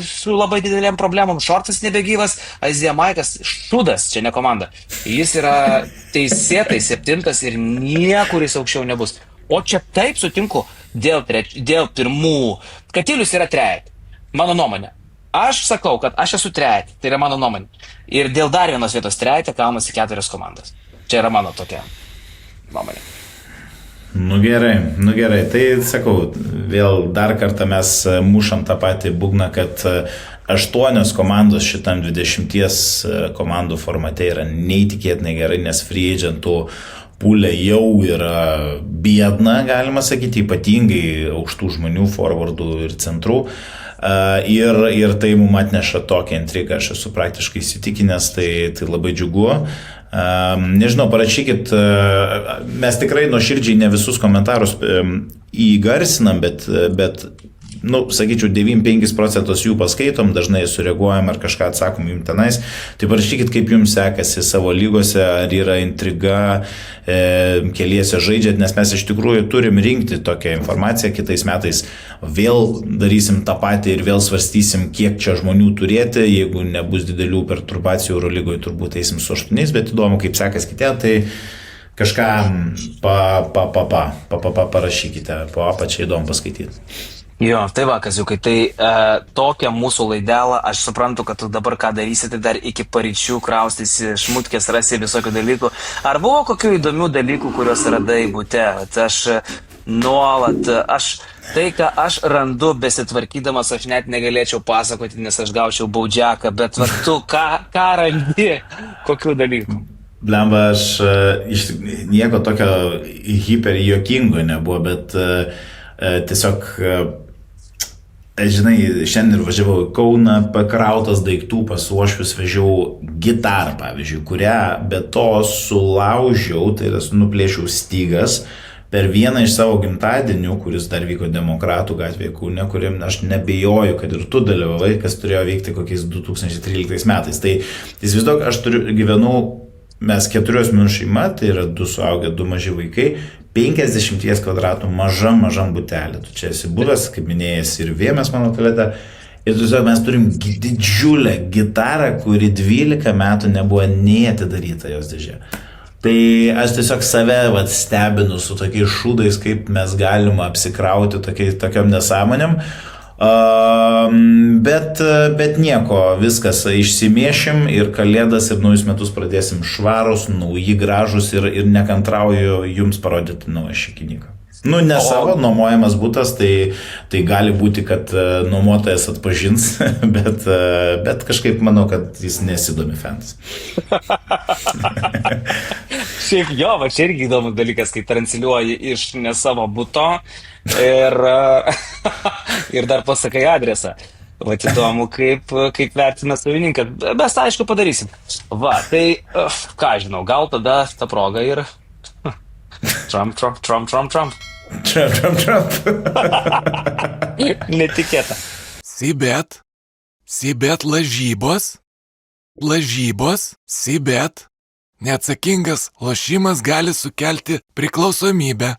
su labai didelėm problemom, Šortas nebegyvas, Aziemaikas, Šudas, čia ne komanda. Jis yra teisėtai 7 ir niekuris aukščiau nebus. O čia taip sutinku dėl pirmų. Katilius yra trejat, mano nuomonė. Aš sakau, kad aš esu trejate, tai yra mano nuomonė. Ir dėl dar vienos vietos trejate kaunasi 4 komandas. Čia yra mano tokia nuomonė. Gerai, tai sakau, vėl dar kartą mes mušam tą patį būgną, kad 8 komandos šitam 20 komandų formate yra neįtikėtinai gerai, nes free agentų pulė jau yra biedna, galima sakyti, ypatingai aukštų žmonių, forwardų ir centrų. Ir tai mums atneša tokią intrigą, aš esu praktiškai įsitikinęs, tai labai džiugu. Nežinau, parašykit, mes tikrai nuoširdžiai ne visus komentarus įgarsinam, bet sakyčiau, 95% jų paskaitom, dažnai sureaguojam ar kažką atsakom jums tenais. Tai parašykit, kaip jums sekasi savo lygose, ar yra intriga, keliese žaidžiat, nes mes iš tikrųjų turim rinkti tokią informaciją, kitais metais vėl darysim tą patį ir vėl svarstysim, kiek čia žmonių turėti, jeigu nebus didelių perturbacijų Eurolygoje, turbūt eisim su 8, bet įdomu, kaip sekas kitė, tai kažką parašykite, po apačią įdomu paskaityti. Jo, tai va, Kaziukai, tai tokią mūsų laidelą, aš suprantu, kad tu dabar ką darysi, tai dar iki paryčių kraustysi, šmutkės rasi visokių dalykų. Ar buvo kokių įdomių dalykų, kuriuos radai bute? Aš nuolat, tai, ką aš randu besitvarkydamas, aš net negalėčiau pasakoti, nes aš gaučiau baudžiaką, bet va, tu ką randi, kokių dalykų? Blemba, aš nieko tokio hiper juokingo nebuvo, bet tiesiog žinai, šiandien ir važiavau į Kauną, pakrautas daiktų, pas uošvius važiavau gitarą, pavyzdžiui, kurią be to sulaužiau, tai yra nuplėšiau stygas per vieną iš savo gimtadienių, kuris dar vyko Demokratų gatvėje Kaune, kuriam aš nebejoju, kad ir tu dalyvavai, kas turėjo vykti kokiais 2013 metais. Tai įsivaizduok, aš gyvenau mes 4 asmenų šeima, tai yra 2 suaugę, 2 maži vaikai, 50 kvadratų mažam butelį. Tu čia esi buvęs, kaip minėjęs, ir Vėmės mano tualete. Ir tiesiog mes turim didžiulę gitarą, kuri 12 metų nebuvo nei atidaryta jos dėžė. Tai aš tiesiog save stebinu su tokiais šūdais, kaip mes galime apsikrauti tokiam nesąmonėm. Bet nieko, viskas išsimiešim ir Kalėdas ir naujus metus pradėsim švarus, nauji gražus ir nekantrauju jums parodyti naują šikinyką. Ne savo nuomojamas būtas, tai gali būti, kad nuomotojas atpažins, bet kažkaip manau, kad jis nesidomi fans. Šiaip jo, va čia irgi įdomus dalykas, kai transliuoji iš ne savo buto ir dar pasakai adresą. Va įdomu, kaip vertina savininką. Mes aišku padarysim. Va, tai ką žinau, gal tada tą progą ir Trump. Trump. Netikėta. Sibet lažybos, Sibet. Neatsakingas lošimas gali sukelti priklausomybę.